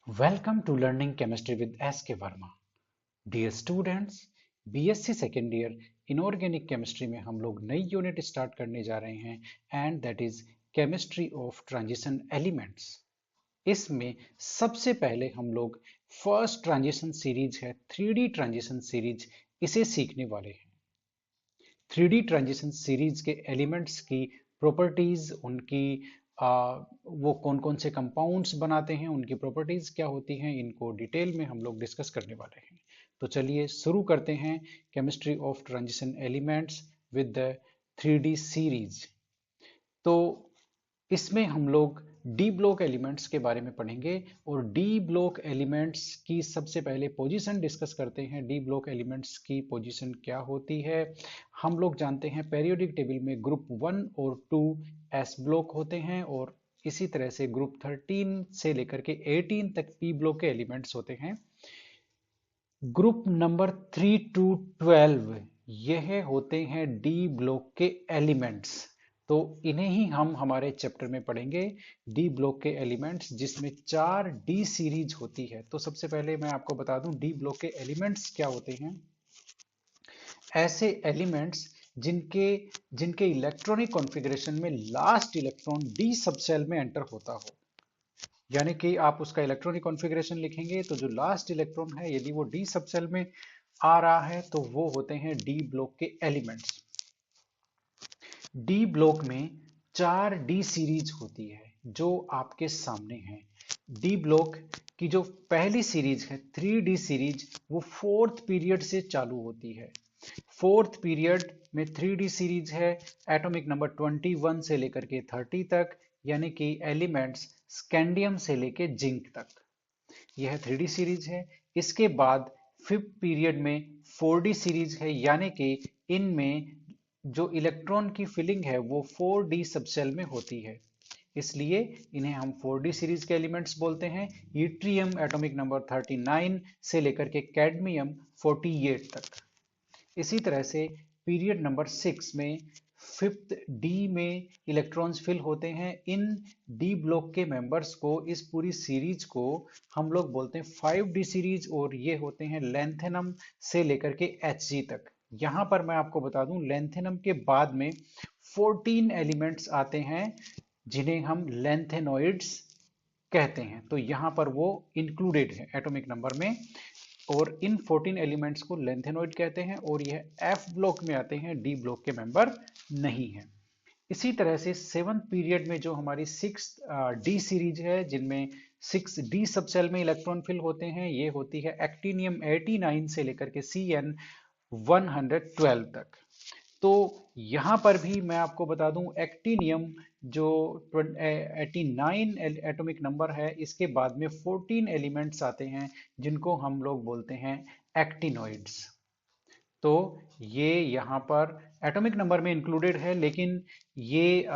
Welcome to Learning Chemistry with S.K. Verma. Dear students, BSc second year inorganic chemistry में हम लोग नई unit start करने जा रहे हैं and that is chemistry of transition elements. इसमें सबसे पहले हम लोग फर्स्ट ट्रांजिशन सीरीज है 3D ट्रांजिशन सीरीज, इसे सीखने वाले हैं। 3D ट्रांजिशन सीरीज के एलिमेंट्स की प्रॉपर्टीज, उनकी वो कौन कौन से कंपाउंड्स बनाते हैं, उनकी प्रॉपर्टीज क्या होती हैं, इनको डिटेल में हम लोग डिस्कस करने वाले हैं। तो चलिए शुरू करते हैं chemistry of transition elements with the 3D series. तो इसमें हम लोग डी ब्लॉक एलिमेंट्स के बारे में पढ़ेंगे और डी ब्लॉक एलिमेंट्स की सबसे पहले पोजीशन डिस्कस करते हैं। डी ब्लॉक एलिमेंट्स की पोजीशन क्या होती है? हम लोग जानते हैं पेरियोडिक टेबल में ग्रुप 1 और 2 एस ब्लॉक होते हैं और इसी तरह से ग्रुप 13 से लेकर के 18 तक पी ब्लॉक के एलिमेंट्स होते हैं। ग्रुप नंबर 3 टू 12 यह होते हैं डी ब्लॉक के एलिमेंट्स। तो इन्हें ही हम हमारे चैप्टर में पढ़ेंगे, डी ब्लॉक के एलिमेंट्स, जिसमें 4 डी सीरीज होती है। तो सबसे पहले मैं आपको बता दूं डी ब्लॉक के एलिमेंट्स क्या होते हैं। ऐसे एलिमेंट्स जिनके जिनके इलेक्ट्रॉनिक कॉन्फ़िगरेशन में लास्ट इलेक्ट्रॉन डी सबसेल में एंटर होता हो, यानी कि आप उसका इलेक्ट्रॉनिक कॉन्फ़िगरेशन लिखेंगे तो जो लास्ट इलेक्ट्रॉन है यदि वो डी सबसेल में आ रहा है तो वो होते हैं डी ब्लॉक के एलिमेंट्स। डी ब्लॉक में 4 डी सीरीज होती है जो आपके सामने है। डी ब्लॉक की जो पहली सीरीज है 3D सीरीज, वो फोर्थ पीरियड से चालू होती है। फोर्थ पीरियड में 3D सीरीज है एटॉमिक नंबर 21 से लेकर के 30 तक, यानी कि एलिमेंट्स स्कैंडियम से लेकर जिंक तक। यह 3D सीरीज है। इसके बाद फिफ्थ पीरियड में 4D सीरीज है, यानी कि इनमें जो इलेक्ट्रॉन की फिलिंग है वो 4D सबसेल में होती है, इसलिए इन्हें हम 4D सीरीज के एलिमेंट्स बोलते हैं। यूट्रियम एटॉमिक नंबर 39 से लेकर के कैडमियम 48 तक। इसी तरह से पीरियड नंबर 6 में फिफ्थ डी में इलेक्ट्रॉन्स फिल होते हैं। इन डी ब्लॉक के मेंबर्स को, इस पूरी सीरीज को हम लोग बोलते हैं 5D सीरीज, और ये होते हैं लेंथेनम से लेकर के Hg तक। यहां पर मैं आपको बता दूं लेंथेनम के बाद में 14 एलिमेंट्स आते हैं जिन्हें हम लेंथेनॉइड्स कहते हैं। तो यहां पर वो इंक्लूडेड है एटॉमिक नंबर में, और इन 14 एलिमेंट्स को लेंथेनॉइड कहते हैं और यह एफ ब्लॉक में आते हैं, डी ब्लॉक के मेंबर नहीं है। इसी तरह से सेवंथ पीरियड में जो हमारी 6D सीरीज है, जिनमें 6D सबसेल में इलेक्ट्रॉन फिल होते हैं, ये होती है एक्टिनियम 89 से लेकर के CN112 तक। तो यहां पर भी मैं आपको बता दूं एक्टिनियम जो 89 एटॉमिक नंबर है, इसके बाद में 14 एलिमेंट्स आते हैं जिनको हम लोग बोलते हैं एक्टिनॉइड्स। तो ये यहां पर एटॉमिक नंबर में इंक्लूडेड है, लेकिन ये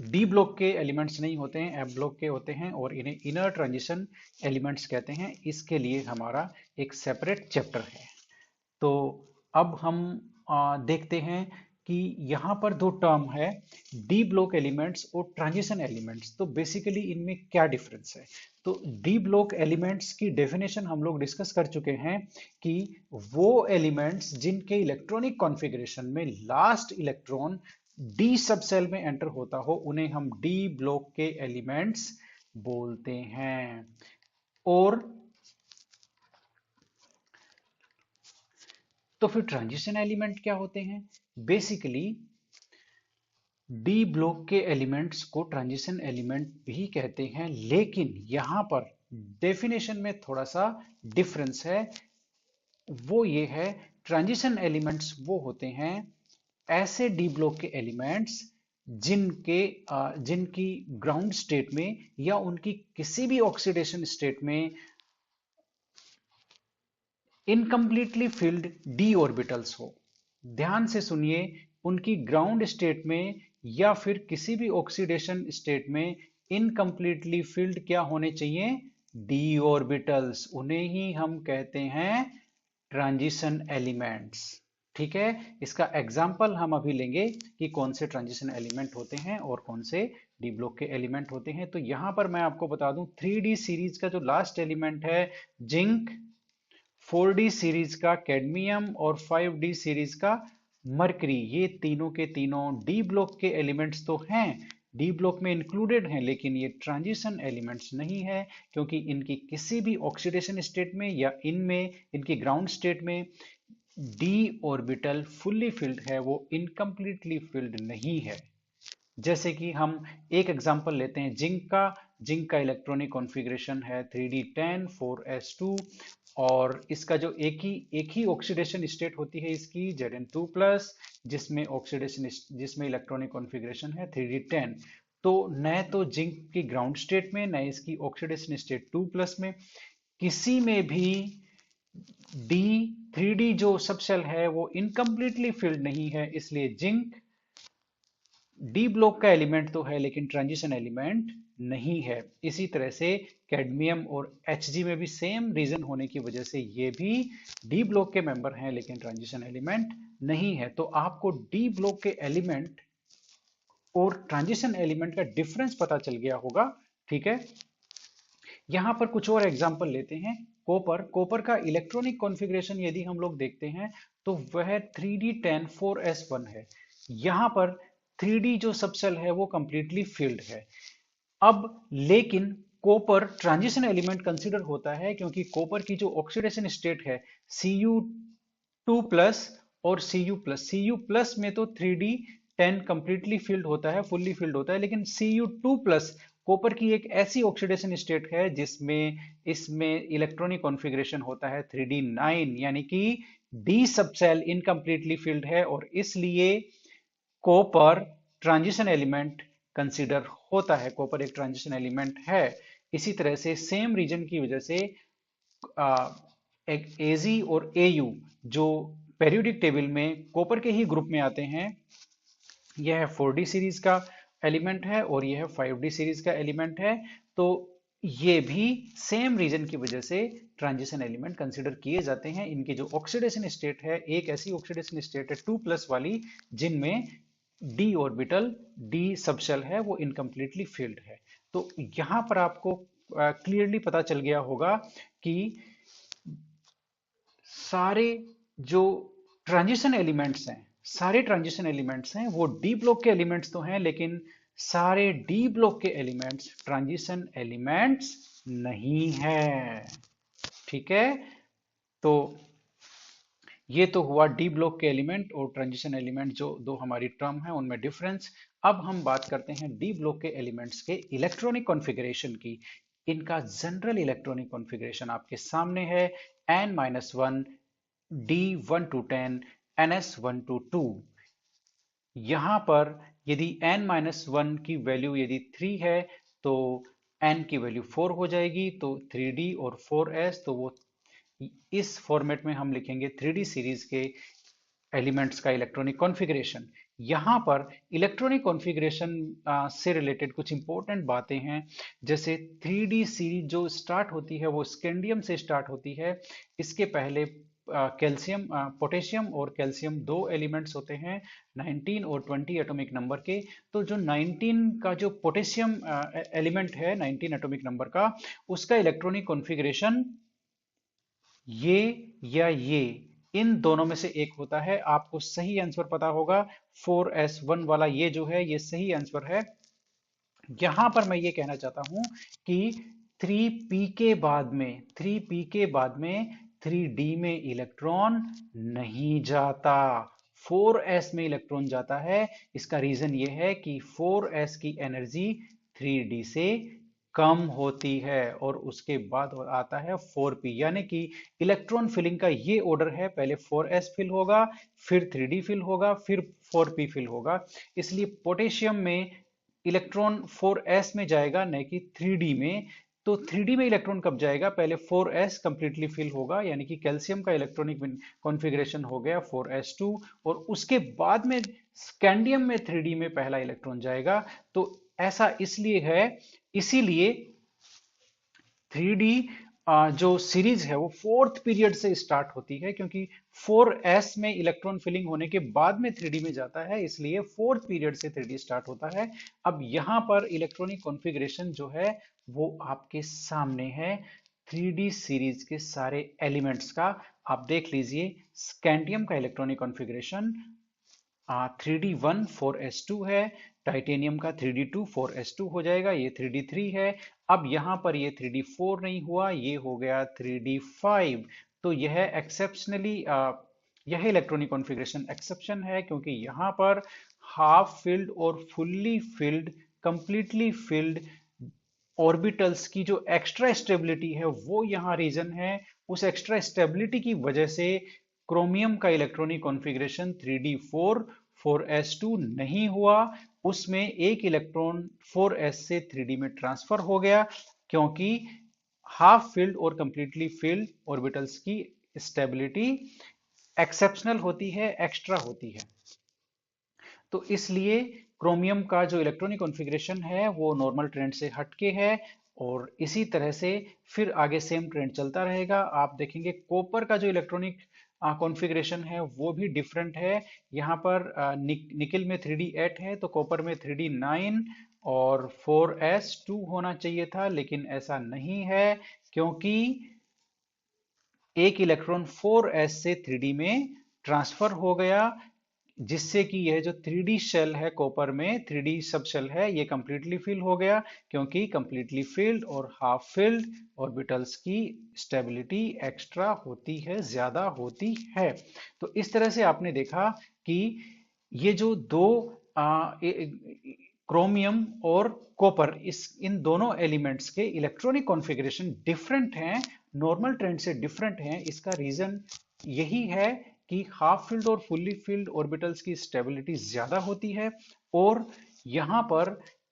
डी ब्लॉक के एलिमेंट्स नहीं होते हैं, एफ ब्लॉक के होते हैं और इन्हें इनर ट्रांजिशन एलिमेंट्स कहते हैं। इसके लिए हमारा एक सेपरेट चैप्टर है। तो अब हम देखते हैं कि यहाँ पर दो टर्म है, डी ब्लॉक एलिमेंट्स और ट्रांजिशन एलिमेंट्स। तो बेसिकली इनमें क्या डिफरेंस है? तो डी ब्लॉक एलिमेंट्स की डेफिनेशन हम लोग डिस्कस कर चुके हैं कि वो एलिमेंट्स जिनके इलेक्ट्रॉनिक कॉन्फ़िगरेशन में लास्ट इलेक्ट्रॉन डी सबसेल में एंटर होता हो, उन्हें हम डी ब्लॉक के एलिमेंट्स बोलते हैं। और तो फिर ट्रांजिशन एलिमेंट क्या होते हैं? बेसिकली डी ब्लॉक के एलिमेंट्स को ट्रांजिशन एलिमेंट भी कहते हैं, लेकिन यहां पर डेफिनेशन में थोड़ा सा डिफरेंस है। वो ये है, ट्रांजिशन एलिमेंट्स वो होते हैं ऐसे डी ब्लॉक के एलिमेंट्स जिनकी ग्राउंड स्टेट में या उनकी किसी भी ऑक्सीडेशन स्टेट में इनकम्प्लीटली फिल्ड डी ऑर्बिटल्स हो। ध्यान से सुनिए, उनकी ग्राउंड स्टेट में या फिर किसी भी ऑक्सीडेशन स्टेट में इनकम्प्लीटली फिल्ड क्या होने चाहिए? D orbitals. उन्हें ही हम कहते हैं ट्रांजिशन एलिमेंट्स। ठीक है, इसका एग्जाम्पल हम अभी लेंगे कि कौन से ट्रांजिशन एलिमेंट होते हैं और कौन से डी ब्लॉक के एलिमेंट होते हैं। तो यहां पर मैं आपको बता दूं, 3D सीरीज का जो लास्ट एलिमेंट है जिंक, 4D सीरीज का कैडमियम और 5D सीरीज का मरकरी, ये तीनों के तीनों डी ब्लॉक के एलिमेंट्स तो हैं, डी ब्लॉक में इंक्लूडेड हैं, लेकिन ये ट्रांजिशन एलिमेंट्स नहीं है, क्योंकि इनकी किसी भी ऑक्सीडेशन स्टेट में या इनमें इनकी ग्राउंड स्टेट में डी ऑर्बिटल फुल्ली फिल्ड है, वो इनकम्प्लीटली फिल्ड नहीं है। जैसे कि हम एक एग्जांपल लेते हैं जिंक का इलेक्ट्रॉनिक कॉन्फ़िगरेशन है 3d10 4s2, और इसका जो एक ही ऑक्सीडेशन स्टेट होती है इसकी Zn2+, जिसमें इलेक्ट्रॉनिक कॉन्फ़िगरेशन है 3d10। तो न तो जिंक की ग्राउंड स्टेट में, न इसकी ऑक्सीडेशन स्टेट 2+ में, किसी में भी डी 3D जो सबशेल है वो इनकम्प्लीटली फिल्ड नहीं है, इसलिए जिंक डी ब्लॉक का एलिमेंट तो है लेकिन ट्रांजिशन एलिमेंट नहीं है। इसी तरह से कैडमियम और Hg में भी सेम रीजन होने की वजह से ये भी डी ब्लॉक के मेंबर हैं लेकिन ट्रांजिशन एलिमेंट नहीं है। तो आपको डी ब्लॉक के एलिमेंट और ट्रांजिशन एलिमेंट का डिफरेंस पता चल गया होगा। ठीक है, यहां पर कुछ और एग्जांपल लेते हैं। कॉपर का इलेक्ट्रॉनिक कॉन्फ़िगरेशन यदि हम लोग देखते हैं तो वह 3d10 4s1 है। यहां पर 3D जो सबसेल है वो कंप्लीटली फिल्ड है। अब लेकिन कॉपर ट्रांजिशन एलिमेंट कंसीडर होता है क्योंकि कॉपर की जो ऑक्सीडेशन स्टेट है Cu2+ और Cu+ में तो 3d10 कंप्लीटली फिल्ड होता है, फुल्ली फिल्ड होता है, लेकिन Cu2+ कॉपर की एक ऐसी ऑक्सीडेशन स्टेट है जिसमें इसमें इलेक्ट्रॉनिक कॉन्फ़िगरेशन होता है 3d9, यानी कि डी सबसेल इनकम्प्लीटली फिल्ड है और इसलिए कॉपर ट्रांजिशन एलिमेंट कंसीडर होता है, कॉपर एक ट्रांजिशन एलिमेंट है। इसी तरह से सेम रीजन की वजह से एक Ag और Au जो पेरियोडिक टेबल में कॉपर के ही ग्रुप में आते हैं, यह 4D सीरीज का एलिमेंट है और यह 5D सीरीज का एलिमेंट है। तो ये भी सेम रीजन की वजह से ट्रांजिशन एलिमेंट कंसीडर किए जाते हैं। इनकी जो ऑक्सीडेशन स्टेट है, एक ऐसी ऑक्सीडेशन स्टेट है 2+ वाली जिनमें डी ऑर्बिटल, डी सबशेल है वो इनकम्प्लीटली फिल्ड है। तो यहां पर आपको क्लियरली पता चल गया होगा कि सारे जो ट्रांजिशन एलिमेंट्स हैं, सारे ट्रांजिशन एलिमेंट्स हैं वो डी ब्लॉक के एलिमेंट्स तो हैं, लेकिन सारे डी ब्लॉक के एलिमेंट्स ट्रांजिशन एलिमेंट्स नहीं है। ठीक है, तो ये तो हुआ डी ब्लॉक के एलिमेंट और ट्रांजिशन एलिमेंट, जो दो हमारी टर्म है उनमें डिफरेंस। अब हम बात करते हैं डी ब्लॉक के एलिमेंट्स के इलेक्ट्रॉनिक कॉन्फ़िगरेशन की। इनका जनरल इलेक्ट्रॉनिक कॉन्फ़िगरेशन आपके सामने है, n-1 d1 to 10 ns1 to 2। यहां पर यदि n-1 की वैल्यू यदि 3 है तो n की वैल्यू 4 हो जाएगी, तो 3D और 4s, तो वो इस फॉर्मेट में हम लिखेंगे 3D सीरीज के एलिमेंट्स का इलेक्ट्रॉनिक कॉन्फ़िगरेशन। यहां पर इलेक्ट्रॉनिक कॉन्फ़िगरेशन से रिलेटेड कुछ इंपॉर्टेंट बातें हैं, जैसे 3D सीरीज जो स्टार्ट होती है वो स्कैंडियम से स्टार्ट होती है। इसके पहले कैल्शियम, पोटेशियम और कैल्शियम दो एलिमेंट्स होते हैं 19 और 20 एटॉमिक नंबर के। तो जो 19 का जो पोटेशियम एलिमेंट है 19 एटॉमिक नंबर का, उसका इलेक्ट्रॉनिक कॉन्फ़िगरेशन ये या ये, इन दोनों में से एक होता है। आपको सही आंसर पता होगा, 4s1 वाला ये जो है ये सही आंसर है। यहां पर मैं ये कहना चाहता हूं कि 3p के बाद में 3p के बाद में 3d में इलेक्ट्रॉन नहीं जाता, 4s में इलेक्ट्रॉन जाता है। इसका रीजन ये है कि 4s की एनर्जी 3d से कम होती है और उसके बाद आता है 4p, यानी कि इलेक्ट्रॉन फिलिंग का ये ऑर्डर है, पहले 4s फिल होगा, फिर 3d फिल होगा, फिर 4p फिल होगा। इसलिए पोटेशियम में इलेक्ट्रॉन 4s में जाएगा न कि 3d में। तो 3d में इलेक्ट्रॉन कब जाएगा, पहले 4s कंप्लीटली फिल होगा, यानी कि कैल्शियम का इलेक्ट्रॉनिक कॉन्फ़िगरेशन हो गया 4s2, और उसके बाद में स्कैंडियम में 3d में पहला इलेक्ट्रॉन जाएगा। तो ऐसा इसलिए है, इसीलिए 3D जो सीरीज है वो फोर्थ पीरियड से स्टार्ट होती है, क्योंकि 4s में इलेक्ट्रॉन फिलिंग होने के बाद में 3D में जाता है, इसलिए फोर्थ पीरियड से 3D स्टार्ट होता है। अब यहाँ पर इलेक्ट्रॉनिक कॉन्फ़िगरेशन जो है वो आपके सामने है, 3D सीरीज के सारे एलिमेंट्स का। आप देख लीजिए, स्कैंडियम का इलेक्ट्रॉनिक कॉन्फ़िगरेशन 3D1 4s2 है, टाइटेनियम का 3D2 4s2 हो जाएगा, ये 3D3 है। अब यहाँ पर ये 3D4 नहीं हुआ, ये हो गया 3D5। तो यह एक्सेप्शनली यह इलेक्ट्रॉनिक कॉन्फ़िगरेशन एक्सेप्शन है, क्योंकि यहाँ पर हाफ फिल्ड और fully filled, completely filled orbitals की जो एक्स्ट्रा स्टेबिलिटी है वो यहाँ रीजन है। उस एक्स्ट्रा स्टेबिलिटी की वजह से क्रोमियम का इलेक्ट्रॉनिक कॉन्फ़िगरेशन 3D4 4s2 नहीं हुआ, उसमें एक इलेक्ट्रॉन 4s से 3D में ट्रांसफर हो गया, क्योंकि हाफ फिल्ड और कंप्लीटली फिल्ड ऑर्बिटल्स की स्टेबिलिटी एक्सेप्शनल होती है, एक्स्ट्रा होती है। तो इसलिए क्रोमियम का जो इलेक्ट्रॉनिक कॉन्फ़िगरेशन है वो नॉर्मल ट्रेंड से हटके है, और इसी तरह से फिर आगे सेम ट्रेंड चलता रहेगा। आप देखेंगे कॉपर का जो इलेक्ट्रॉनिक कॉन्फ़िगरेशन है वो भी डिफरेंट है। यहाँ पर निकल में 3D8 है, तो कॉपर में 3D9 और 4s2 होना चाहिए था, लेकिन ऐसा नहीं है, क्योंकि एक इलेक्ट्रॉन 4s से 3D में ट्रांसफर हो गया, जिससे कि यह जो 3D शेल है कॉपर में, 3D सब शेल है, ये कंप्लीटली फिल हो गया, क्योंकि कंप्लीटली फिल्ड और हाफ फिल्ड ऑर्बिटल्स की स्टेबिलिटी एक्स्ट्रा होती है, ज्यादा होती है। तो इस तरह से आपने देखा कि ये जो दो क्रोमियम और कॉपर, इस इन दोनों एलिमेंट्स के इलेक्ट्रॉनिक कॉन्फ़िगरेशन डिफरेंट हैं, नॉर्मल ट्रेंड से डिफरेंट हैं। इसका रीजन यही है कि हाफ फील्ड और फुल्ली फील्ड ऑर्बिटल्स की स्टेबिलिटी ज्यादा होती है, और यहाँ पर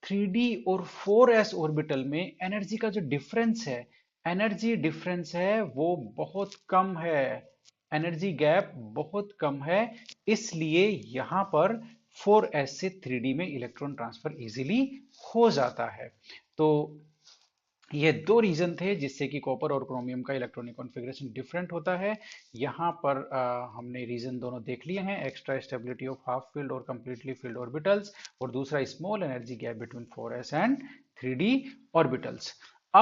3D और 4s ऑर्बिटल में एनर्जी का जो डिफरेंस है, एनर्जी डिफरेंस है वो बहुत कम है, एनर्जी गैप बहुत कम है, इसलिए यहाँ पर 4s से 3D में इलेक्ट्रॉन ट्रांसफर इजीली हो जाता है। तो ये दो रीजन थे जिससे कि कॉपर और क्रोमियम का इलेक्ट्रॉनिक कॉन्फ़िगरेशन डिफरेंट होता है। यहाँ पर हमने रीजन दोनों देख लिए हैं, extra stability of half field और कंप्लीटली फील्ड ऑर्बिटल्स, और दूसरा small energy gap between 4s and 3D orbitals.